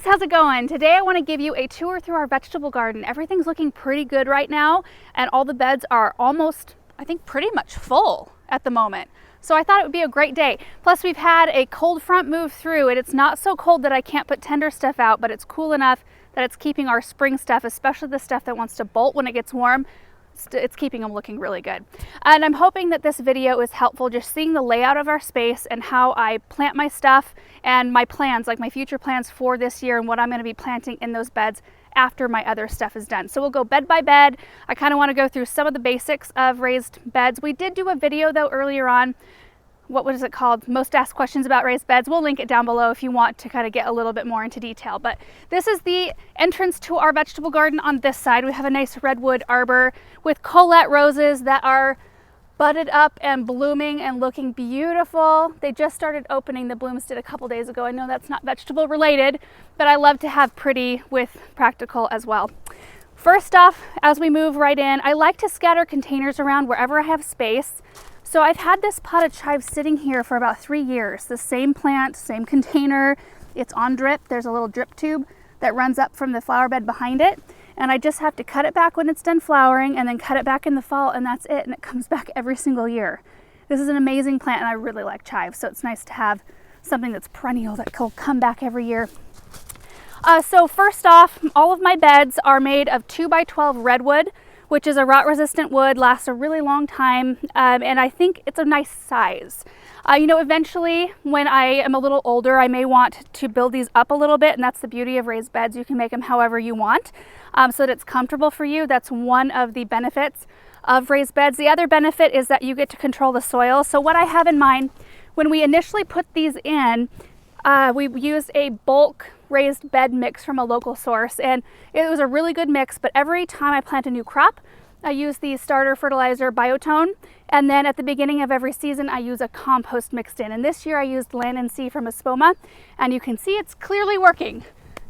how's it going? Today I want to give you a tour through our vegetable garden. Everything's looking pretty good right now, and all the beds are almost, I think, pretty much full at the moment. So I thought it would be a great day. Plus we've had a cold front move through, and it's not so cold that I can't put tender stuff out, but it's cool enough that it's keeping our spring stuff, especially the stuff that wants to bolt when it gets warm, it's keeping them looking really good. And I'm hoping that this video is helpful, just seeing the layout of our space and how I plant my stuff and my plans, like my future plans for this year and what I'm going to be planting in those beds after my other stuff is done. So we'll go bed by bed. I kind of want to go through some of the basics of raised beds. We did do a video though earlier on. What was it called? Most asked questions about raised beds. We'll link it down below if you want to kind of get a little bit more into detail. But this is the entrance to our vegetable garden on this side. We have a nice redwood arbor with colette roses that are budded up and blooming and looking beautiful. They just started opening. The blooms did a couple days ago. I know that's not vegetable related, but I love to have pretty with practical as well. First off, as we move right in, I like to scatter containers around wherever I have space. So I've had this pot of chives sitting here for about 3 years. The same plant, same container. It's on drip. There's a little drip tube that runs up from the flower bed behind it. And I just have to cut it back when it's done flowering and then cut it back in the fall, and that's it. And it comes back every single year. This is an amazing plant, and I really like chives. So it's nice to have something that's perennial that will come back every year. So first off, all of my beds are made of 2x12 redwood, which is a rot resistant wood, lasts a really long time, and I think it's a nice size. You know, eventually when I am a little older, I may want to build these up a little bit, and that's the beauty of raised beds. You can make them however you want, so that it's comfortable for you. That's one of the benefits of raised beds. The other benefit is that you get to control the soil. So what I have in mind, when we initially put these in, we used a bulk raised bed mix from a local source, and it was a really good mix. But every time I plant a new crop, I use the starter fertilizer Biotone, and then at the beginning of every season I use a compost mixed in. And this year I used Land and Sea from Espoma, and you can see it's clearly working.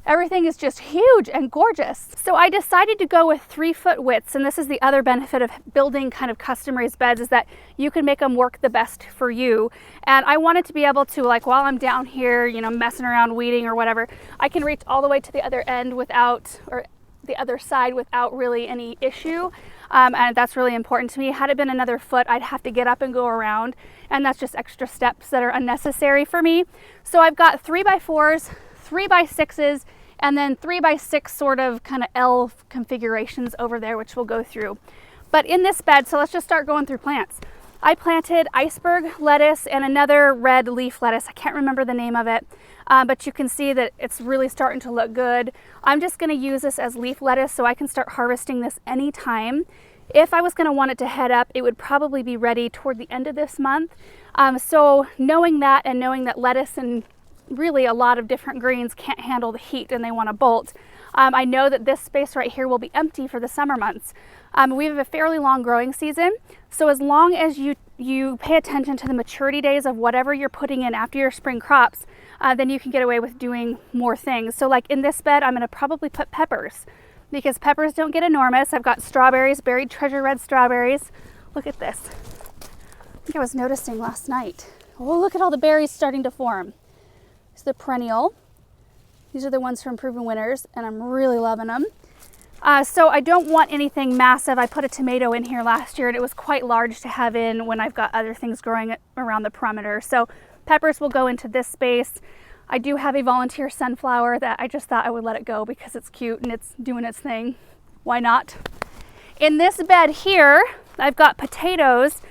Everything is just huge and gorgeous. So I decided to go with 3-foot widths, and this is the other benefit of building kind of custom raised beds, is that you can make them work the best for you. And I wanted to be able to, like, while I'm down here, you know, messing around weeding or whatever, I can reach all the way to the other end without, or the other side without really any issue. And that's really important to me. Had it been another foot, I'd have to get up and go around, and that's just extra steps that are unnecessary for me. So I've got 3x4s, 3x6s, and then 3x6 sort of kind of L configurations over there, which we'll go through. But in this bed, so let's just start going through plants. I planted iceberg lettuce and another red leaf lettuce. I can't remember the name of it, but you can see that it's really starting to look good. I'm just going to use this as leaf lettuce so I can start harvesting this anytime. If I was going to want it to head up, it would probably be ready toward the end of this month. So knowing that, and knowing that lettuce and really a lot of different greens can't handle the heat and they want to bolt, I know that this space right here will be empty for the summer months. We have a fairly long growing season, so as long as you pay attention to the maturity days of whatever you're putting in after your spring crops, then you can get away with doing more things. So like in this bed, I'm going to probably put peppers, because peppers don't get enormous. I've got strawberries, buried treasure red strawberries. Look at this. I think I was noticing last night. Oh, look at all the berries starting to form. It's the perennial. These are the ones from Proven Winners, and I'm really loving them. So I don't want anything massive. I put a tomato in here last year, and it was quite large to have in when I've got other things growing around the perimeter. So peppers will go into this space. I do have a volunteer sunflower that I just thought I would let it go because it's cute and it's doing its thing. Why not? In this bed here, I've got potatoes,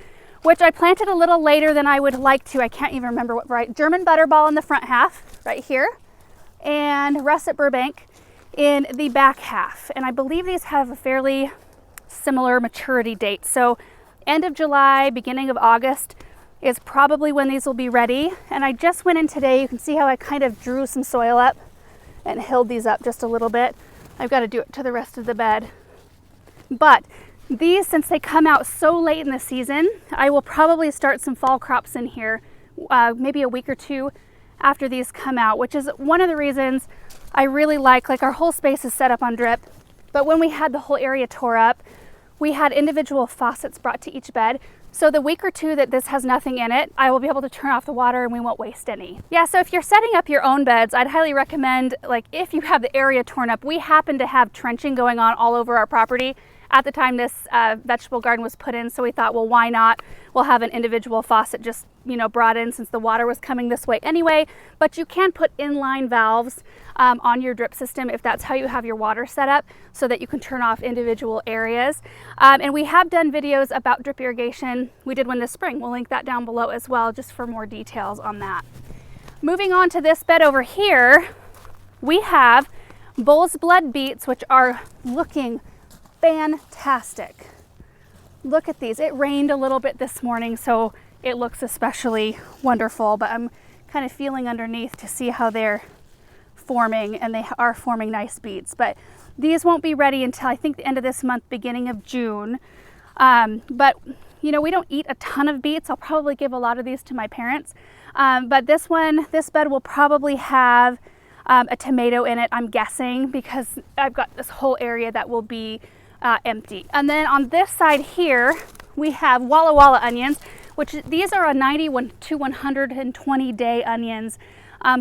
which I planted a little later than I would like to. I can't even remember what variety. German butterball in the front half, right here, and russet Burbank in the back half. And I believe these have a fairly similar maturity date. So end of July, beginning of August is probably when these will be ready. And I just went in today. You can see how I kind of drew some soil up and hilled these up just a little bit. I've got to do it to the rest of the bed. But these, since they come out so late in the season, I will probably start some fall crops in here maybe a week or two after these come out, which is one of the reasons I really like our whole space is set up on drip. But when we had the whole area tore up, we had individual faucets brought to each bed. So the week or two that this has nothing in it, I will be able to turn off the water and we won't waste any. Yeah, so if you're setting up your own beds, I'd highly recommend, like if you have the area torn up, we happen to have trenching going on all over our property at the time this vegetable garden was put in. So we thought, well, why not? We'll have an individual faucet just, you know, brought in since the water was coming this way anyway. But you can put inline valves on your drip system if that's how you have your water set up, so that you can turn off individual areas. And we have done videos about drip irrigation. We did one this spring. We'll link that down below as well, just for more details on that. Moving on to this bed over here, we have bull's blood beets, which are looking fantastic. Look at these. It rained a little bit this morning, so it looks especially wonderful, but I'm kind of feeling underneath to see how they're forming, and they are forming nice beets. But these won't be ready until I think the end of this month, beginning of June. But you know, we don't eat a ton of beets. I'll probably give a lot of these to my parents. But this bed will probably have a tomato in it, I'm guessing, because I've got this whole area that will be empty. And then on this side here, we have Walla Walla onions, which these are a 90 to 120 day onions.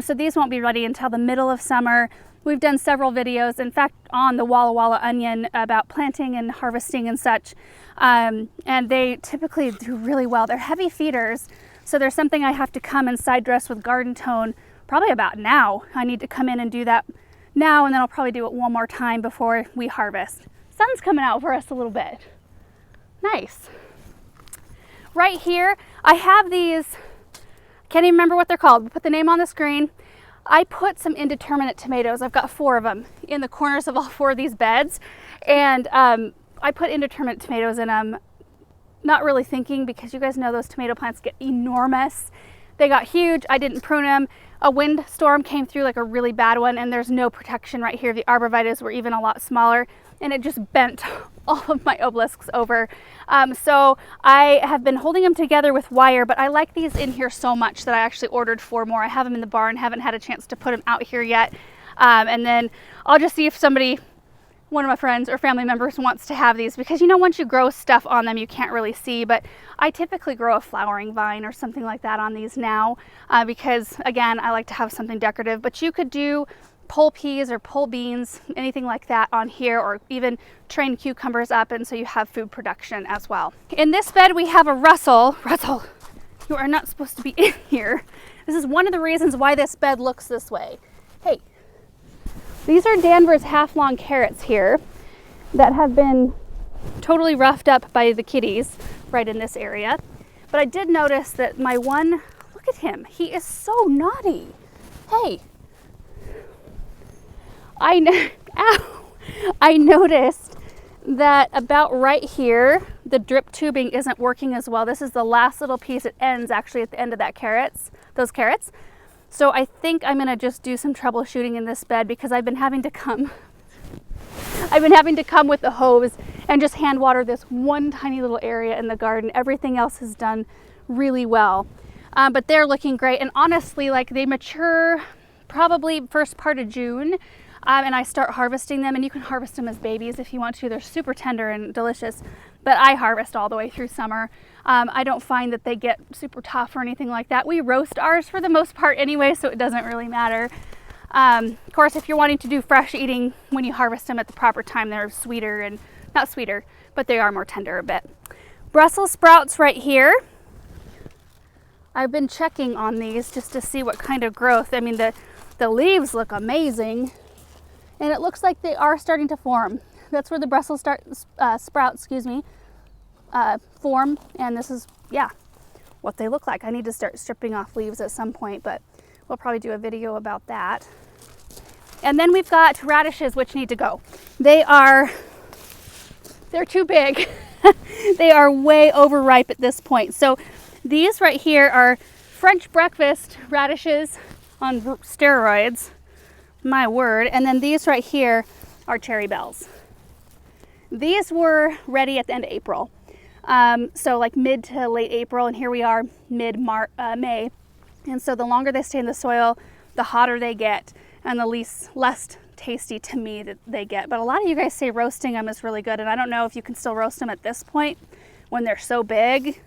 So these won't be ready until the middle of summer. We've done several videos, in fact, on the Walla Walla onion about planting and harvesting and such. And they typically do really well. They're heavy feeders. So there's something I have to come and side dress with garden tone probably about now. I need to come in and do that now, and then I'll probably do it one more time before we harvest. Sun's coming out for us a little bit. Nice. Right here, I have these, can't even remember what they're called. We'll put the name on the screen. I put some indeterminate tomatoes. I've got 4 of them in the corners of all 4 of these beds. And I put indeterminate tomatoes in them, not really thinking, because you guys know those tomato plants get enormous. They got huge. I didn't prune them. A windstorm came through, like a really bad one, and there's no protection right here. The arborvitaes were even a lot smaller, and it just bent all of my obelisks over. So I have been holding them together with wire, but I like these in here so much that I actually ordered 4 more. I have them in the barn, haven't had a chance to put them out here yet. And then I'll just see if somebody, one of my friends or family members, wants to have these, because you know, once you grow stuff on them, you can't really see. But I typically grow a flowering vine or something like that on these now, because again, I like to have something decorative. But you could do pole peas or pole beans, anything like that on here, or even train cucumbers up, and so you have food production as well. In this bed we have a Russell, you are not supposed to be in here. This is one of the reasons why this bed looks this way. Hey, these are Danvers half-long carrots here that have been totally roughed up by the kitties right in this area. But I did notice that my one, look at him, he is so naughty. Hey, I noticed that about right here, the drip tubing isn't working as well. This is the last little piece. It ends actually at the end of that those carrots. So I think I'm gonna just do some troubleshooting in this bed, because I've been having to come with the hose and just hand water this one tiny little area in the garden. Everything else has done really well. But they're looking great. And honestly, like, they mature probably first part of June. And I start harvesting them, and you can harvest them as babies if you want to. They're super tender and delicious, but I harvest all the way through summer. I don't find that they get super tough or anything like that. We roast ours for the most part anyway, so it doesn't really matter. Of course, if you're wanting to do fresh eating, when you harvest them at the proper time, they're sweeter, and not sweeter, but they are more tender a bit. Brussels sprouts right here. I've been checking on these just to see what kind of growth. I mean, the leaves look amazing. And it looks like they are starting to form. That's where the Brussels sprouts, form. And this is, yeah, what they look like. I need to start stripping off leaves at some point, but we'll probably do a video about that. And then we've got radishes, which need to go. They're too big. They are way overripe at this point. So these right here are French breakfast radishes on steroids. My word. And then these right here are cherry bells. These were ready at the end of April. So like mid to late April, and here we are mid-May. And so the longer they stay in the soil, the hotter they get, and the less tasty to me that they get. But a lot of you guys say roasting them is really good, and I don't know if you can still roast them at this point when they're so big.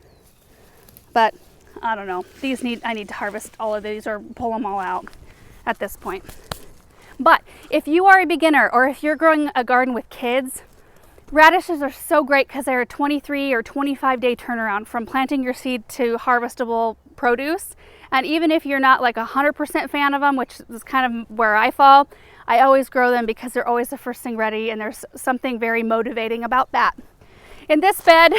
but I don't know. I need to harvest all of these or pull them all out at this point. But if you are a beginner or if you're growing a garden with kids, radishes are so great because they're a 23 or 25 day turnaround from planting your seed to harvestable produce. And even if you're not like 100% fan of them, which is kind of where I fall, I always grow them because they're always the first thing ready, and there's something very motivating about that. In this bed,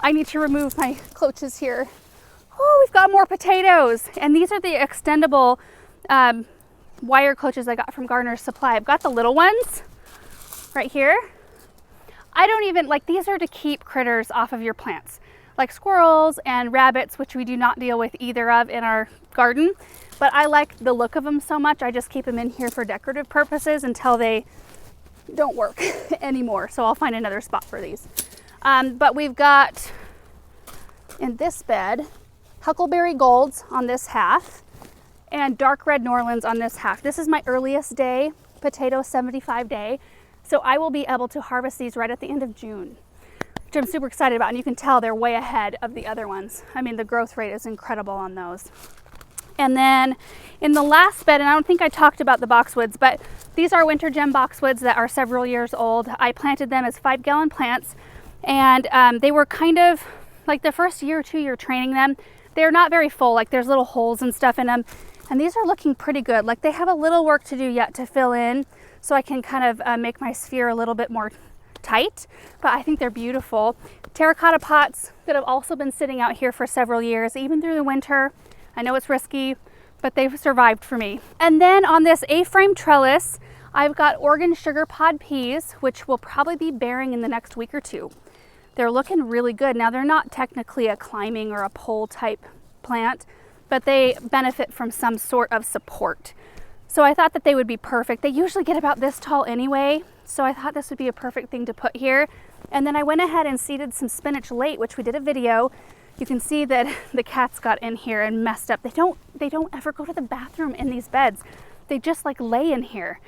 I need to remove my cloches here. Oh, we've got more potatoes, and these are the extendable wire cloches I got from Gardener's Supply. I've got the little ones right here. I don't even like, these are to keep critters off of your plants, like squirrels and rabbits, which we do not deal with either of in our garden. But I like the look of them so much, I just keep them in here for decorative purposes until they don't work anymore. So I'll find another spot for these. But we've got, in this bed, Huckleberry Golds on this half and Dark Red Norlands on this half. This is my earliest day, potato 75 day. So I will be able to harvest these right at the end of June, which I'm super excited about. And you can tell they're way ahead of the other ones. I mean, the growth rate is incredible on those. And then in the last bed, and I don't think I talked about the boxwoods, but these are winter gem boxwoods that are several years old. I planted them as 5-gallon plants, and they were kind of like the first year or 2 you're training them, they're not very full. Like there's little holes and stuff in them, and these are looking pretty good. Like they have a little work to do yet to fill in, so I can kind of make my sphere a little bit more tight, but I think they're beautiful. Terracotta pots that have also been sitting out here for several years, even through the winter. I know it's risky, but they've survived for me. And then on this A-frame trellis, I've got Oregon sugar pod peas, which will probably be bearing in the next week or two. They're looking really good. Now they're not technically a climbing or a pole type plant, but they benefit from some sort of support. So I thought that they would be perfect. They usually get about this tall anyway, so I thought this would be a perfect thing to put here. And then I went ahead and seeded some spinach late, which we did a video. You can see that the cats got in here and messed up. They don't ever go to the bathroom in these beds. They just like lay in here.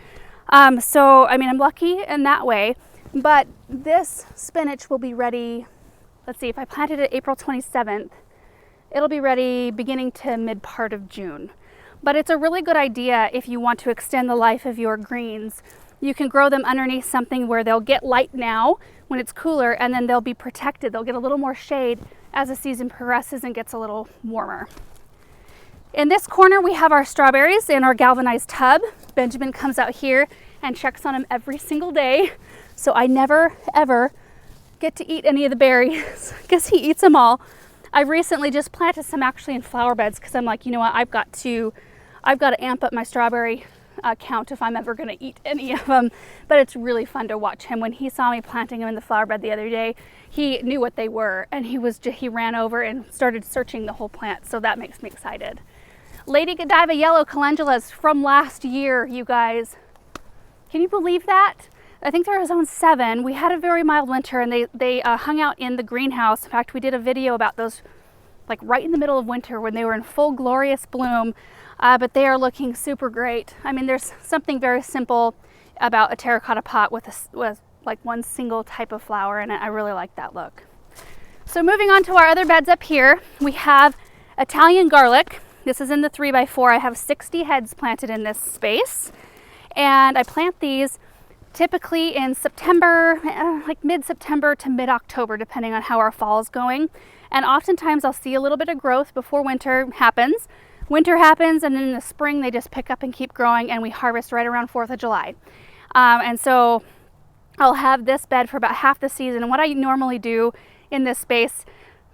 So, I mean, I'm lucky in that way, but this spinach will be ready. Let's see, if I planted it April 27th, it'll be ready beginning to mid part of June. But it's a really good idea if you want to extend the life of your greens. You can grow them underneath something where they'll get light now when it's cooler, and then they'll be protected. They'll get a little more shade as the season progresses and gets a little warmer. In this corner, we have our strawberries in our galvanized tub. Benjamin comes out here and checks on them every single day. So I never, ever get to eat any of the berries because he eats them all. I recently just planted some actually in flower beds because I'm like, you know what, I've got to amp up my strawberry count if I'm ever going to eat any of them. But it's really fun to watch him. When he saw me planting them in the flower bed the other day, he knew what they were, and he ran over and started searching the whole plant. So that makes me excited. Lady Godiva yellow calendulas from last year, you guys. Can you believe that? I think there was zone 7. We had a very mild winter, and they hung out in the greenhouse. In fact, we did a video about those like right in the middle of winter when they were in full glorious bloom. But they are looking super great. I mean, there's something very simple about a terracotta pot with like one single type of flower in it. I really like that look. So moving on to our other beds up here, we have Italian garlic. This is in the 3x4. I have 60 heads planted in this space. And I plant these typically in September, like mid-September to mid-October, depending on how our fall is going. And oftentimes I'll see a little bit of growth before winter happens. Winter happens, and then in the spring they just pick up and keep growing, and we harvest right around 4th of July. And so I'll have this bed for about half the season. And what I normally do in this space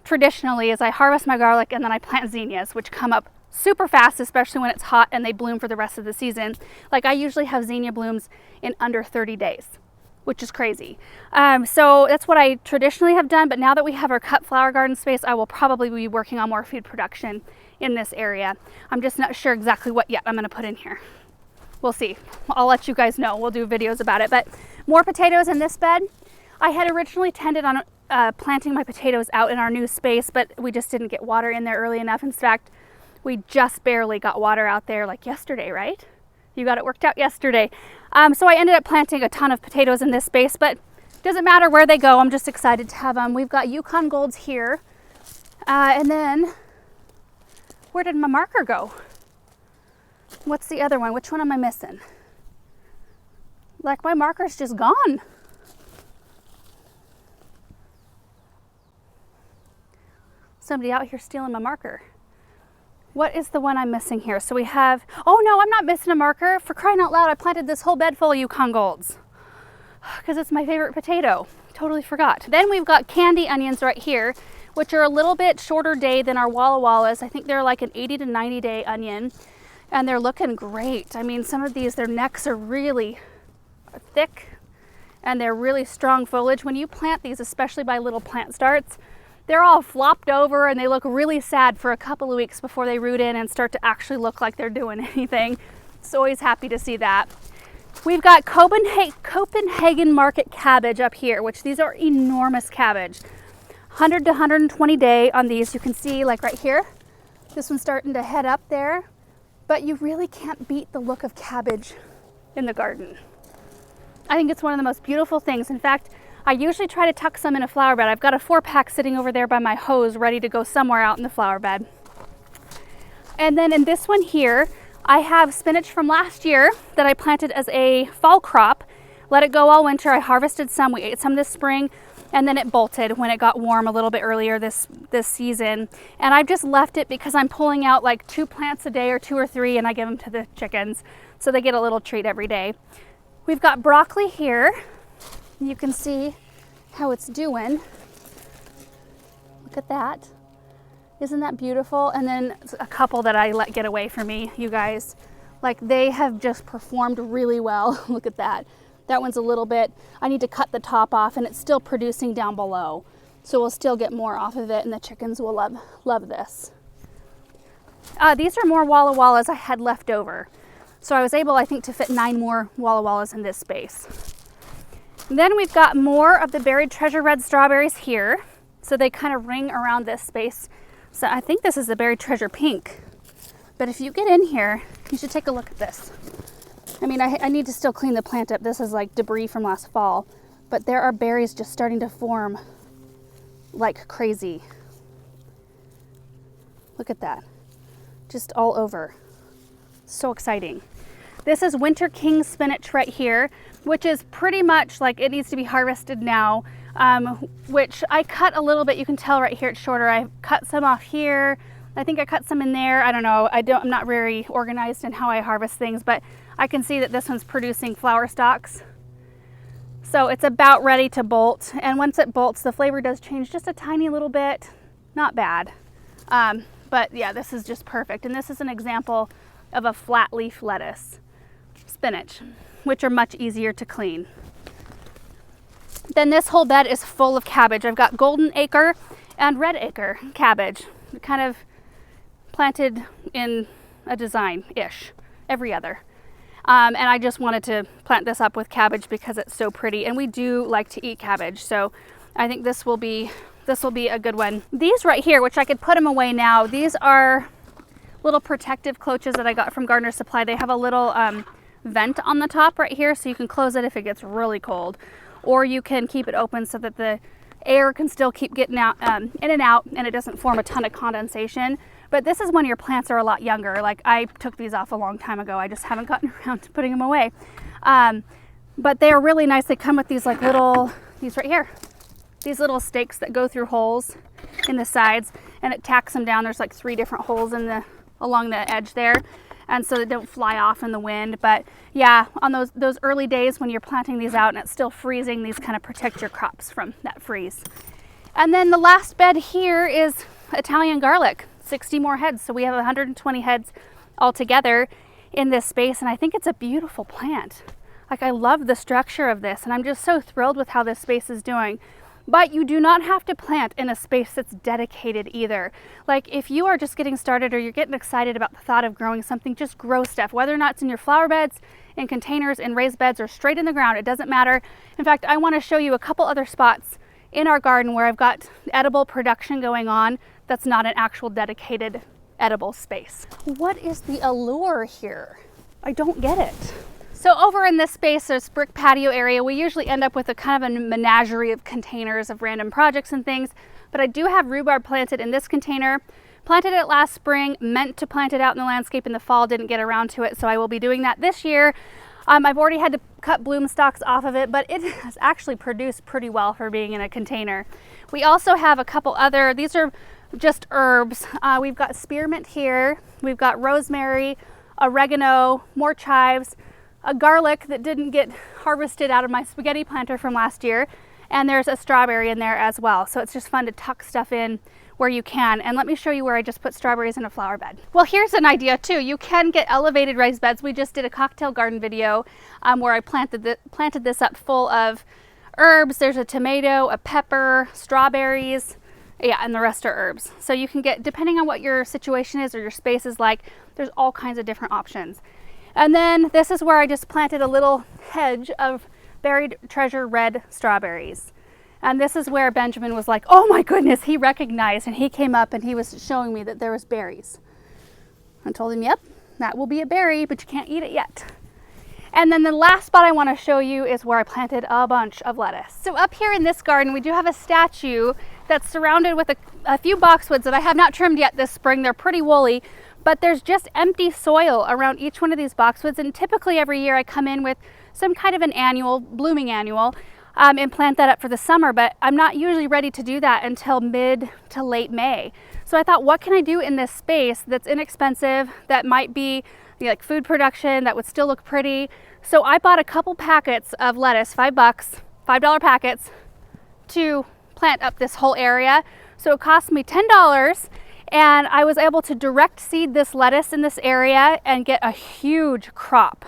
traditionally is I harvest my garlic and then I plant zinnias, which come up super fast, especially when it's hot, and they bloom for the rest of the season. Like I usually have zinnia blooms in under 30 days, which is crazy. So that's what I traditionally have done, but now that we have our cut flower garden space, I will probably be working on more food production in this area. I'm just not sure exactly what yet I'm gonna put in here. We'll see. I'll let you guys know. We'll do videos about it. But more potatoes in this bed. I had originally intended on planting my potatoes out in our new space, but we just didn't get water in there early enough. In fact, we just barely got water out there like yesterday, right? You got it worked out yesterday. So I ended up planting a ton of potatoes in this space, but doesn't matter where they go. I'm just excited to have them. We've got Yukon Golds here. And then, where did my marker go? What's the other one? Which one am I missing? Like, my marker's just gone. Somebody out here stealing my marker. What is the one I'm missing here? So we have, oh no, I'm not missing a marker. For crying out loud, I planted this whole bed full of Yukon Golds because it's my favorite potato. Totally forgot. Then we've got candy onions right here, which are a little bit shorter day than our Walla Wallas. I think they're like an 80 to 90 day onion, and they're looking great. I mean, some of these, their necks are really thick and they're really strong foliage. When you plant these, especially by little plant starts, they're all flopped over and they look really sad for a couple of weeks before they root in and start to actually look like they're doing anything. So always happy to see that. We've got Copenhagen market cabbage up here, which these are enormous cabbage. 100 to 120 day on these. You can see like right here, this one's starting to head up there, but you really can't beat the look of cabbage in the garden. I think it's one of the most beautiful things. In fact, I usually try to tuck some in a flower bed. I've got a 4-pack sitting over there by my hose ready to go somewhere out in the flower bed. And then in this one here, I have spinach from last year that I planted as a fall crop. Let it go all winter. I harvested some. We ate some this spring, and then it bolted when it got warm a little bit earlier this season. And I've just left it because I'm pulling out like 2 plants a day or 2 or 3, and I give them to the chickens so they get a little treat every day. We've got broccoli here. You can see how it's doing. Look at that. Isn't that beautiful? And then a couple that I let get away from me, you guys. Like, they have just performed really well. Look at that. That one's a little bit, I need to cut the top off, and it's still producing down below. So we'll still get more off of it, and the chickens will love this. These are more Walla Wallas I had left over. So I was able, I think, to fit 9 more Walla Wallas in this space. Then we've got more of the buried treasure red strawberries here. So they kind of ring around this space. So I think this is the buried treasure pink. But if you get in here, you should take a look at this. I mean, I need to still clean the plant up. This is like debris from last fall. But there are berries just starting to form like crazy. Look at that. Just all over. So exciting. This is Winter King spinach right here, which is pretty much like it needs to be harvested now, which I cut a little bit. You can tell right here it's shorter. I cut some off here. I think I cut some in there. I don't know. I'm not very organized in how I harvest things, but I can see that this one's producing flower stalks. So it's about ready to bolt. And once it bolts, the flavor does change just a tiny little bit. Not bad. But yeah, this is just perfect. And this is an example of a flat leaf lettuce spinach, which are much easier to clean. Then this whole bed is full of cabbage. I've got golden acre and red acre cabbage, kind of planted in a design-ish, every other. And I just wanted to plant this up with cabbage because it's so pretty, and we do like to eat cabbage, so I think this will be a good one. These right here, which I could put them away now, these are little protective cloches that I got from Gardener Supply. They have a little vent on the top right here, so you can close it if it gets really cold, or you can keep it open so that the air can still keep getting out in and out, and it doesn't form a ton of condensation. But this is when your plants are a lot younger. Like, I took these off a long time ago. I just haven't gotten around to putting them away. But they are really nice. They come with these like little, these right here, these little stakes that go through holes in the sides, and it tacks them down. There's like 3 different holes along the edge there, and so they don't fly off in the wind. But yeah, on those early days when you're planting these out and it's still freezing, these kind of protect your crops from that freeze. And then the last bed here is Italian garlic, 60 more heads. So we have 120 heads altogether in this space, and I think it's a beautiful plant. Like, I love the structure of this, and I'm just so thrilled with how this space is doing. But you do not have to plant in a space that's dedicated either. Like, if you are just getting started or you're getting excited about the thought of growing something, just grow stuff, whether or not it's in your flower beds, in containers, in raised beds, or straight in the ground. It doesn't matter. In fact, I want to show you a couple other spots in our garden where I've got edible production going on that's not an actual dedicated edible space. What is the allure here? I don't get it. So over in this space, this brick patio area, we usually end up with a kind of a menagerie of containers of random projects and things. but I do have rhubarb planted in this container. Planted it last spring, meant to plant it out in the landscape in the fall, didn't get around to it, so I will be doing that this year. I've already had to cut bloom stalks off of it, but it has actually produced pretty well for being in a container. We also have a couple other, these are just herbs. We've got spearmint here, we've got rosemary, oregano, more chives, a garlic that didn't get harvested out of my spaghetti planter from last year, and there's a strawberry in there as well. So it's just fun to tuck stuff in where you can. And let me show you where I just put strawberries in a flower bed. Well, here's an idea too. You can get elevated raised beds. We just did a cocktail garden video where I planted this up full of herbs. There's a tomato, a pepper, strawberries, yeah, and the rest are herbs. So you can get, depending on what your situation is or your space is like, there's all kinds of different options. And then this is where I just planted a little hedge of buried treasure red strawberries. And this is where Benjamin was like, oh my goodness, he recognized, and he came up and he was showing me that there was berries. I told him, yep, that will be a berry, but you can't eat it yet. And then the last spot I want to show you is where I planted a bunch of lettuce. So up here in this garden, we do have a statue that's surrounded with a few boxwoods that I have not trimmed yet this spring. They're pretty woolly, but there's just empty soil around each one of these boxwoods. And typically every year I come in with some kind of an annual, blooming annual, and plant that up for the summer, but I'm not usually ready to do that until mid to late May. So I thought, what can I do in this space that's inexpensive, that might be like food production, that would still look pretty? So I bought a couple packets of lettuce, $5, $5 packets, to plant up this whole area. So it cost me $10, and I was able to direct seed this lettuce in this area and get a huge crop,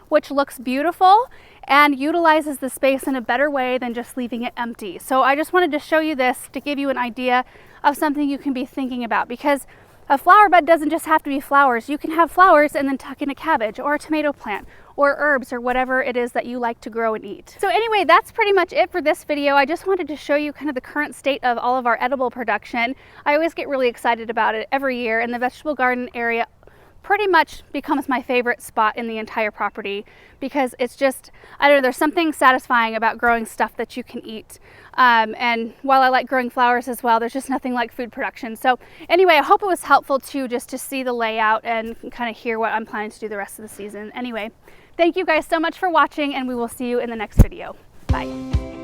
which looks beautiful and utilizes the space in a better way than just leaving it empty. So I just wanted to show you this to give you an idea of something you can be thinking about, because a flower bed doesn't just have to be flowers. You can have flowers and then tuck in a cabbage or a tomato plant or herbs or whatever it is that you like to grow and eat. So anyway, that's pretty much it for this video. I just wanted to show you kind of the current state of all of our edible production. I always get really excited about it every year, and the vegetable garden area pretty much becomes my favorite spot in the entire property, because it's just, I don't know, there's something satisfying about growing stuff that you can eat. And while I like growing flowers as well, there's just nothing like food production. So anyway, I hope it was helpful too, just to see the layout and kind of hear what I'm planning to do the rest of the season. Anyway, thank you guys so much for watching, and we will see you in the next video. Bye.